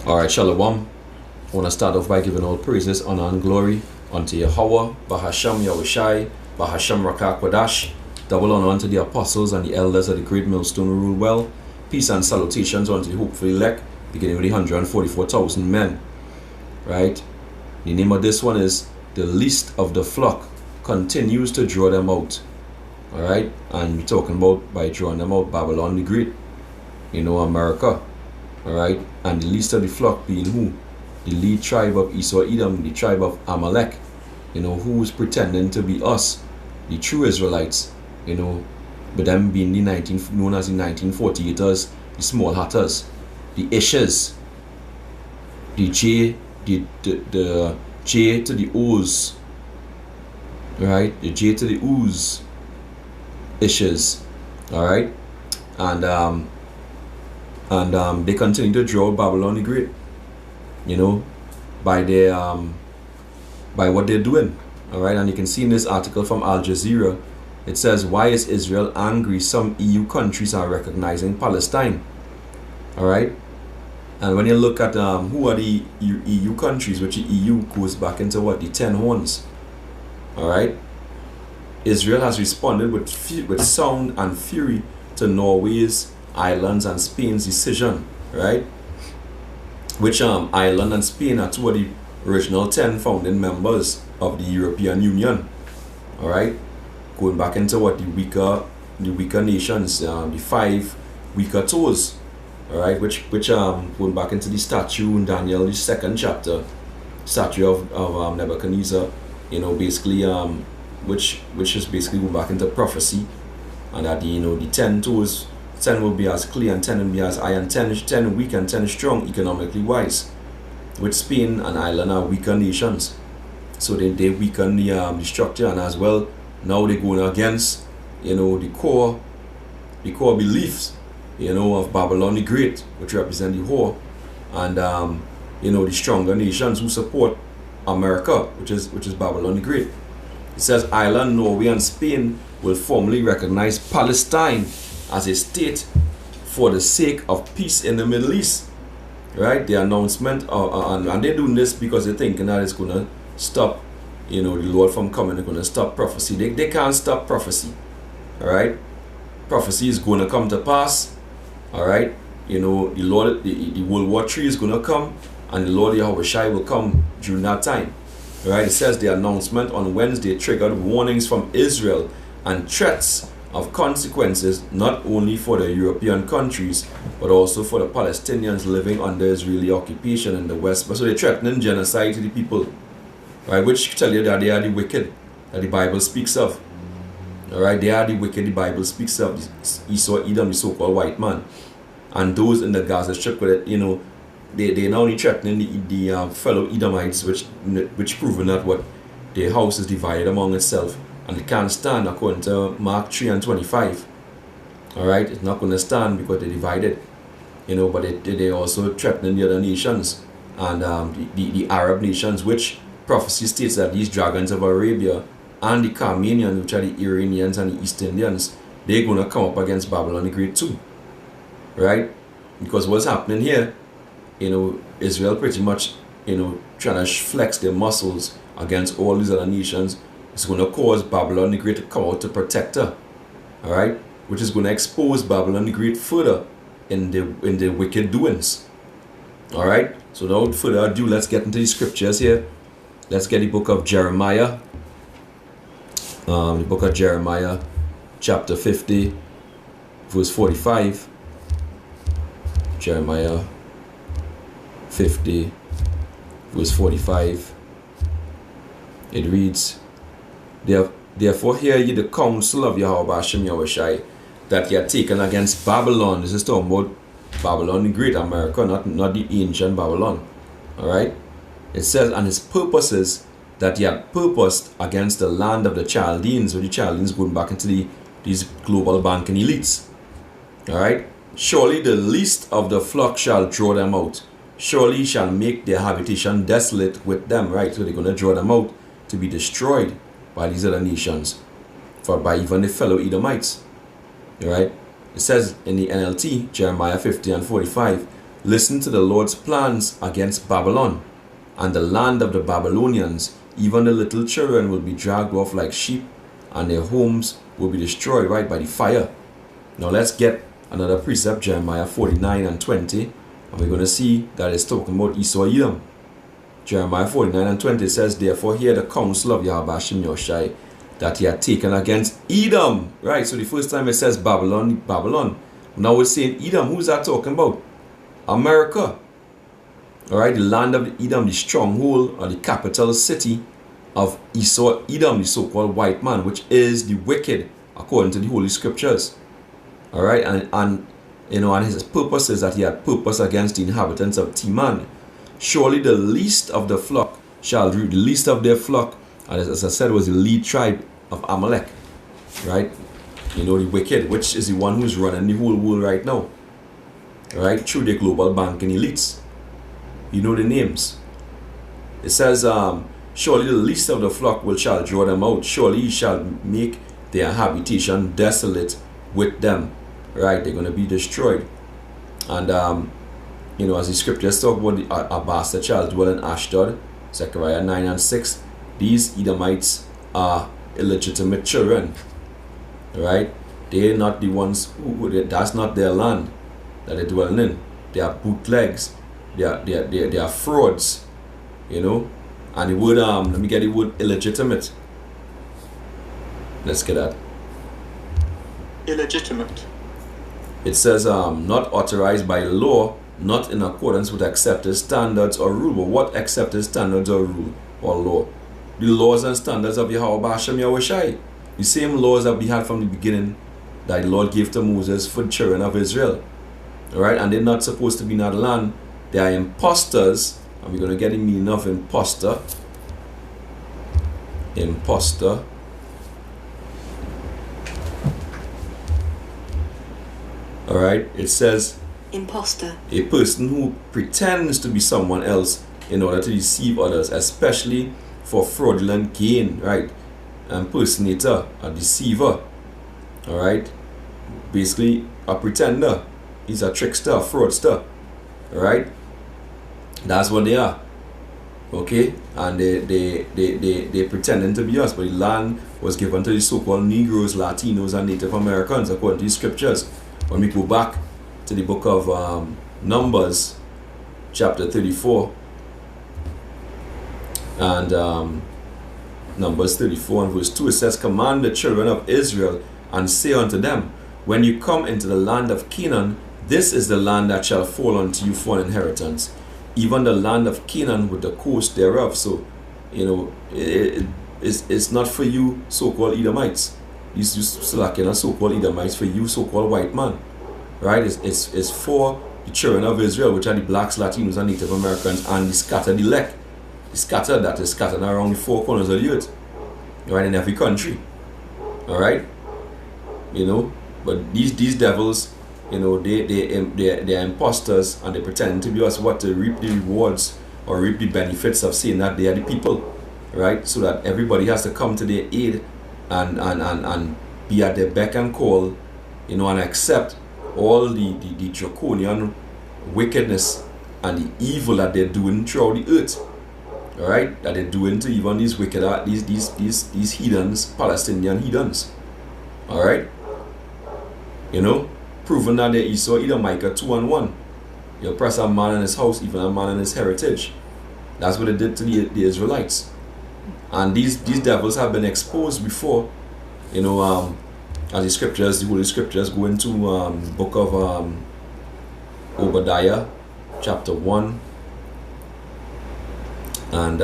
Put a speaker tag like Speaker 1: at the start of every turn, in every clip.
Speaker 1: Alright, Shalom. I want to start off by giving all praises, honor, and glory unto Yahweh, Bahasham Yahushai, Bahasham Rakah Kodash. Double honor unto the apostles and the elders of the great millstone who rule well. Peace and salutations unto the hopeful elect, beginning with the 144,000 men. Right? The name of this one is The Least of the Flock Continues to Draw Them Out. Alright? And we're talking about, by drawing them out, Babylon the Great. America. Alright? And the least of the flock being who? The lead tribe of Esau Edom, the tribe of Amalek. Who's pretending to be us, the true Israelites. But them being known as the 1948ers, the small hatters, the Ishers, the J to the O's, right? The J to the O's, Ishers, all right, and they continue to draw Babylon the Great, by their by what they're doing, all right. And you can see in this article from Al Jazeera. It says, why is Israel angry? Some EU countries are recognizing Palestine. Alright? And when you look at who are the EU countries, which the EU goes back into what? The 10 horns. Alright? Israel has responded with sound and fury to Norway's, Ireland's, and Spain's decision. Right? Which Ireland and Spain are two of the original 10 founding members of the European Union. Alright? Going back into what the weaker nations, the 5 weaker toes, all right, which going back into the statue in Daniel, the 2nd chapter, statue of Nebuchadnezzar, basically which is basically going back into prophecy, and that the 10 toes, 10 will be as clay and 10 will be as iron, 10 weak and 10 strong economically wise, which Spain and Ireland are weaker nations, so they weaken the structure, and as well. Now they're going against, the core beliefs, of Babylon the Great, which represent the whore, and the stronger nations who support America, which is Babylon the Great. It says Ireland, Norway, and Spain will formally recognize Palestine as a state for the sake of peace in the Middle East. Right? The announcement, and they're doing this because they're thinking that it's going to stop. The Lord from coming, they're going to stop prophecy. They can't stop prophecy. Alright? Prophecy is going to come to pass. Alright? The Lord, the World War III is going to come, and the Lord Yahushai will come during that time. Alright? It says the announcement on Wednesday triggered warnings from Israel and threats of consequences not only for the European countries, but also for the Palestinians living under Israeli occupation in the West. So they're threatening genocide to the people. Right, which tell you that they are the wicked that the Bible speaks of. Alright, they are the wicked the Bible speaks of. Esau Edom, the so-called white man. And those in the Gaza Strip, they're not only threatening the fellow Edomites, which proven that what their house is divided among itself, and it can't stand according to Mark 3 and 25. Alright, it's not going to stand because they're divided. But they're also threatening the other nations, and the Arab nations, which prophecy states that these dragons of Arabia and the Carmanians, which are the Iranians and the East Indians, they're going to come up against Babylon the Great too. Right? Because what's happening here, Israel pretty much, trying to flex their muscles against all these other nations. It's going to cause Babylon the Great to come out to protect her. Alright? Which is going to expose Babylon the Great further in the wicked doings. Alright? So without further ado, let's get into the scriptures here. Let's get the book of Jeremiah. The book of Jeremiah, chapter 50, verse 45. Jeremiah 50, verse 45. It reads, Therefore hear ye the counsel of Yahweh Hashem Yahushai, that ye are taken against Babylon. This is talking about Babylon the Great, America, not the ancient Babylon. Alright? It says, and his purposes that he had purposed against the land of the Chaldeans, with the Chaldeans going back into these global banking elites. Alright? Surely the least of the flock shall draw them out. Surely shall make their habitation desolate with them. Right? So they're going to draw them out to be destroyed by these other nations, by even the fellow Edomites. Alright? It says in the NLT, Jeremiah 50 and 45, Listen to the Lord's plans against Babylon and the land of the Babylonians. Even the little children will be dragged off like sheep, and their homes will be destroyed right by the fire. Now let's get another precept, Jeremiah 49 and 20, and we're going to see that it's talking about Esau Edom. Jeremiah 49 and 20 says, therefore hear the counsel of Yahweh Hashem Yoshai, that he had taken against Edom. Right, so the first time it says Babylon, Babylon. Now it's saying Edom. Who's that talking about? America. Alright, the land of the Edom, the stronghold or the capital city of Esau Edom, the so-called white man, which is the wicked according to the Holy Scriptures. Alright, and you know, and his purpose is that he had purpose against the inhabitants of Teman. Surely the least of the flock shall rule, the least of their flock, and as I said, was the lead tribe of Amalek. Right? You know, the wicked, which is the one who's running the whole world right now. Right? Through the global banking elites. You know the names. It says, surely the least of the flock shall draw them out. Surely he shall make their habitation desolate with them. Right? They're going to be destroyed. And, you know, as the scriptures talk about, a bastard shall dwell in Ashdod, Zechariah 9 and 6. These Edomites are illegitimate children. Right? They're not the ones that's not their land that they're dwelling in. They are bootlegs. They are frauds. You know? And the word, let me get the word illegitimate. Let's get that.
Speaker 2: Illegitimate.
Speaker 1: It says, not authorized by law, not in accordance with accepted standards or rule. But what accepted standards or rule or law? The laws and standards of Yahweh Hashem Yahushai. The same laws that we had from the beginning that the Lord gave to Moses for the children of Israel. Alright, and they're not supposed to be in that land. They are imposters, and we're going to get the meaning of imposter. Imposter. Alright, it says
Speaker 3: imposter,
Speaker 1: a person who pretends to be someone else in order to deceive others, especially for fraudulent gain, right? Impersonator, a deceiver, alright? Basically, a pretender. He's a trickster, a fraudster, alright? That's what they are, okay? And they pretending to be us, but the land was given to the so-called Negroes, Latinos, and Native Americans, according to the scriptures. When we go back to the book of Numbers, chapter 34, and Numbers 34 and verse 2, it says, command the children of Israel and say unto them, when you come into the land of Canaan, this is the land that shall fall unto you for an inheritance, even the land of Canaan with the coast thereof. So, you know, it's not for you so-called Edomites. It's like, you know, so-called Edomites, for you so-called white man. Right? It's for the children of Israel, which are the blacks, Latinos, and Native Americans, and the scattered elect. The scattered that is scattered around the four corners of the earth. Right? In every country. Alright? You know? But these devils, you know, they're imposters, and they pretend to be us what to reap the rewards or reap the benefits of saying that they are the people. Right? So that everybody has to come to their aid and be at their beck and call, you know, and accept all the draconian wickedness and the evil that they're doing throughout the earth. Alright? That they're doing to even these wicked, these heathens, Palestinian heathens. Alright? You know? Proven that they're Esau, either Micah 2 and 1. You oppress a man in his house, even a man in his heritage. That's what they did to the Israelites. And these devils have been exposed before. You know, as the scriptures, the Holy Scriptures go into the book of Obadiah, chapter 1. And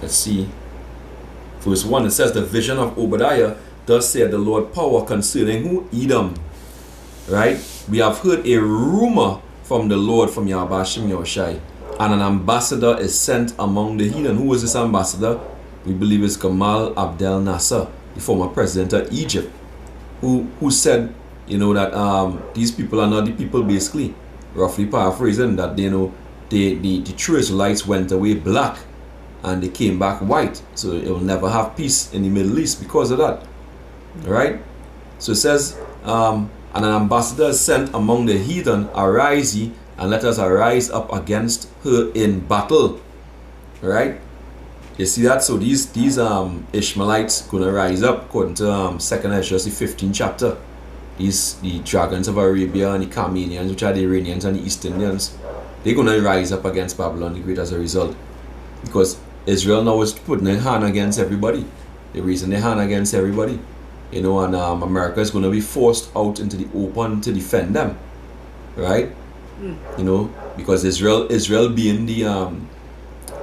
Speaker 1: let's see, verse 1, it says, the vision of Obadiah, thus said the Lord power concerning who? Edom. Right? We have heard a rumor from the Lord, from Yahweh Hashem Yoshai, and an ambassador is sent among the heathen. Who is this ambassador? We believe it's Gamal Abdel Nasser, the former president of Egypt, who said, you know, that these people are not the people, basically, roughly paraphrasing, that, you know, the true Israelites went away black and they came back white, so it will never have peace in the Middle East because of that. Alright? So it says, I And an ambassador is sent among the heathen. Arise ye, and let us arise up against her in battle. Right? You see that? So these Ishmaelites gonna rise up according to 2nd Esdras, the 15th chapter. The dragons of Arabia and the Carmanians, which are the Iranians and the East Indians, they're gonna rise up against Babylon the Great as a result. Because Israel now is putting their hand against everybody. They're raising their hand against everybody. You know, and America is gonna be forced out into the open to defend them. Right? You know, because Israel being the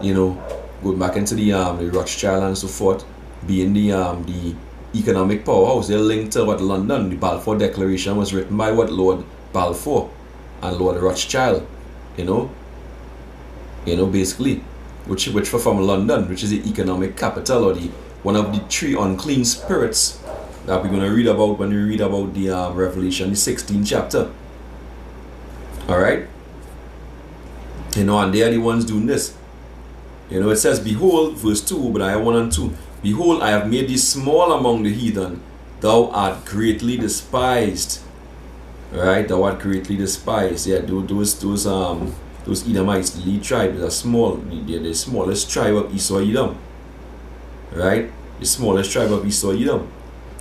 Speaker 1: you know, going back into the Rothschild and so forth, being the economic powerhouse, they're linked to what London. The Balfour Declaration was written by what? Lord Balfour and Lord Rothschild. You know, basically, which were from London, which is the economic capital, or the one of the 3 unclean spirits that we're going to read about when we read about the Revelation, the 16th chapter. All right, you know, and they are the ones doing this. You know, it says, behold, verse 2, but I 1 and 2. Behold, I have made thee small among the heathen. Thou art greatly despised. Right? Thou art greatly despised. Yeah, those Edomites, the lead tribe, they're small. They're the smallest tribe of Esau Edom. Right? The smallest tribe of Esau Edom.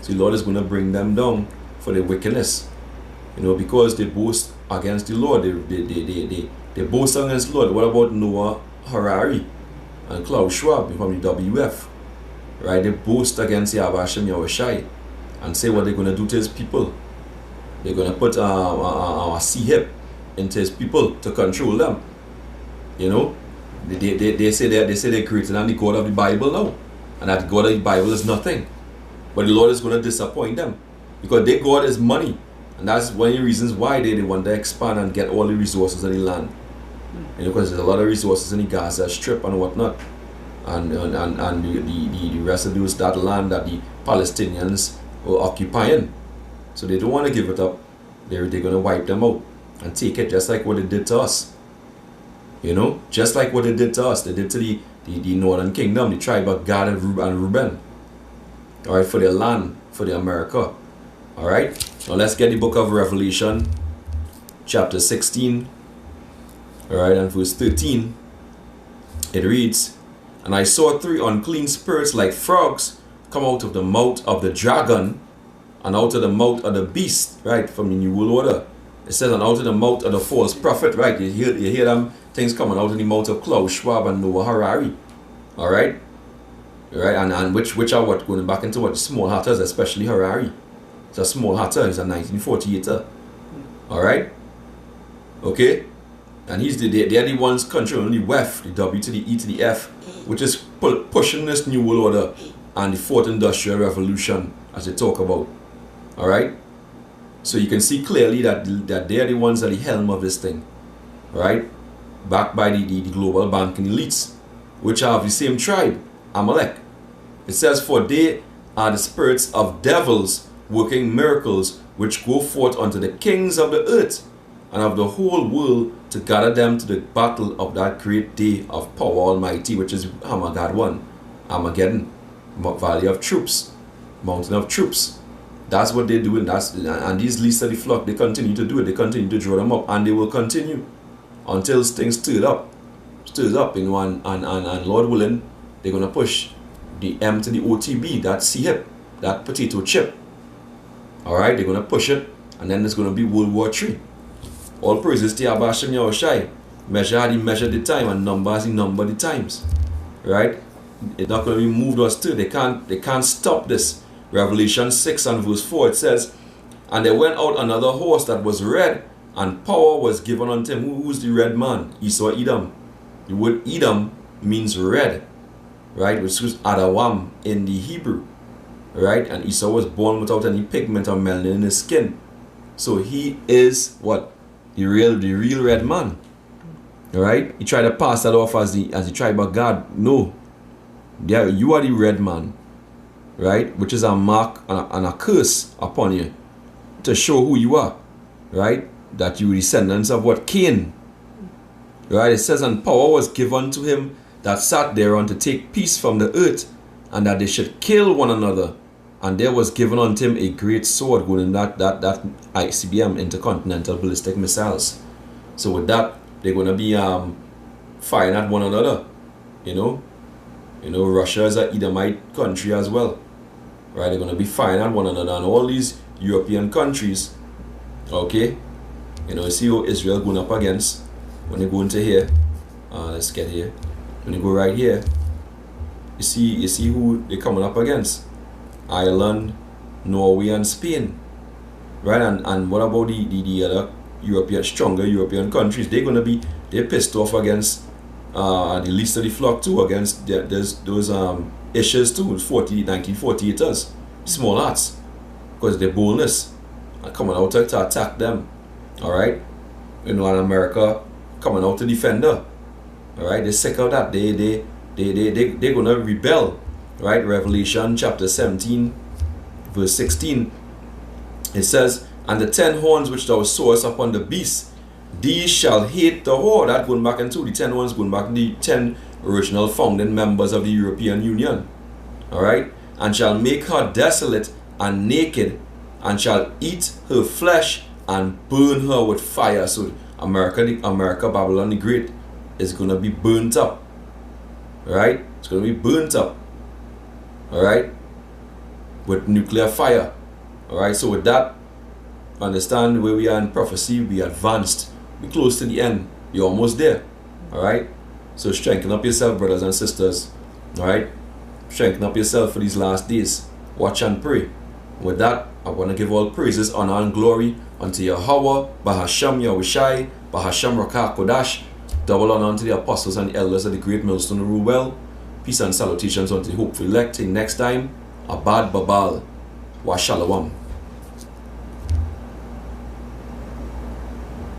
Speaker 1: So the Lord is going to bring them down for their wickedness. You know, because they boast against the Lord. They boast against the Lord. What about Noah Harari and Klaus Schwab from the WF? Right? They boast against Yahweh Hashem Yahushai and say what they're going to do to his people. They're going to put a C-hip into his people to control them. You know? They say they're greater than the God of the Bible now. And that God of the Bible is nothing. But the Lord is going to disappoint them. Because their God is money. And that's one of the reasons why they want to expand and get all the resources of the land. You know, because there's a lot of resources in the Gaza Strip and whatnot. And the rest of that land that the Palestinians were occupying. So they don't want to give it up. They're going to wipe them out and take it, just like what they did to us. You know, just like what they did to us. They did to the northern kingdom, the tribe of Gad and Reuben. All right, for their land, for the America. All right, now let's get the book of Revelation, chapter 16. All right, and verse 13. It reads, and I saw 3 unclean spirits like frogs come out of the mouth of the dragon and out of the mouth of the beast, right, from the New World Order. It says, and out of the mouth of the false prophet, right? You hear them things coming out of the mouth of Klaus Schwab and Noah Harari. All right? Right? And which are what? Going back into what? The small hatters, especially Harari. It's a small hatter. He's a 1948er. All right? Okay? And they're the ones controlling the WEF, the W to the E to the F, which is pushing this New World Order and the 4th Industrial Revolution, as they talk about. All right? So you can see clearly that they're the ones at the helm of this thing. Right? Backed by the global banking elites, which are of the same tribe, Amalek. It says, for they are the spirits of devils working miracles, which go forth unto the kings of the earth and of the whole world to gather them to the battle of that great day of power almighty, which is Armageddon, valley of troops, mountain of troops. That's what they're doing. And these least of the flock, they continue to do it. They continue to draw them up, and they will continue until things stirs up, you know, and Lord willing, they're going to push the M to the OTB, that C-hip, that potato chip. All right, they're going to push it, and then there's going to be World War III. All praises to Yahweh Hashem Yahushai. Measure the time, and number the times. Right? It's not going to be moved or stirred. They can't stop this. Revelation 6 and verse 4, it says, and there went out another horse that was red, and power was given unto him. Who's the red man? Esau Edom. The word Edom means red, right? Which is Adawam in the Hebrew, right? And Esau was born without any pigment or melanin in his skin. So he is what? The real red man. Alright? He tried to pass that off as the tribe of God. No. You are the red man. Right? Which is a mark and a curse upon you, to show who you are. Right? That you are descendants of what? Cain. Right? It says, and power was given to him that sat thereon to take peace from the earth, and that they should kill one another, And there was given unto him a great sword, going in that ICBM, intercontinental ballistic missiles. So with that, they're going to be firing at one another. Russia is an Edomite country as well, right? They're going to be firing at one another, and all these European countries, okay? You see how Israel going up against, when they go into here, let's get here, when you go right here, you see who they're coming up against. Ireland, Norway, and Spain, right? And what about the other stronger European countries? They're pissed off against the least of the flock too, against those issues too, 1948ers, small arts, because their boldness and coming out to attack them. All right, and America coming out to defend her. All right, they're sick of that. They're gonna rebel. Right, Revelation chapter 17 verse 16, it says, and the 10 horns which thou sawest upon the beast, these shall hate the whore. That going back into the 10 horns, going back to the 10 original founding members of the European Union. Alright, and shall make her desolate and naked, and shall eat her flesh and burn her with fire. So America, Babylon the Great, is going to be burnt up. Alright, it's going to be burnt up. Alright, with nuclear fire. Alright, so with that, understand where we are in prophecy. We advanced, we close to the end, you're almost there. Alright, so strengthen up yourself, brothers and sisters. Alright, strengthen up yourself for these last days. Watch and pray. With that, I want to give all praises, honor, and glory unto Yahweh, Bahasham Yahushai, Bahasham Rakah Kodash. Double honor unto the apostles and the elders of the great millstone who rule well. Peace and salutations unto the hopeful elect. Till next time, Abad Babal. Wa Shalom.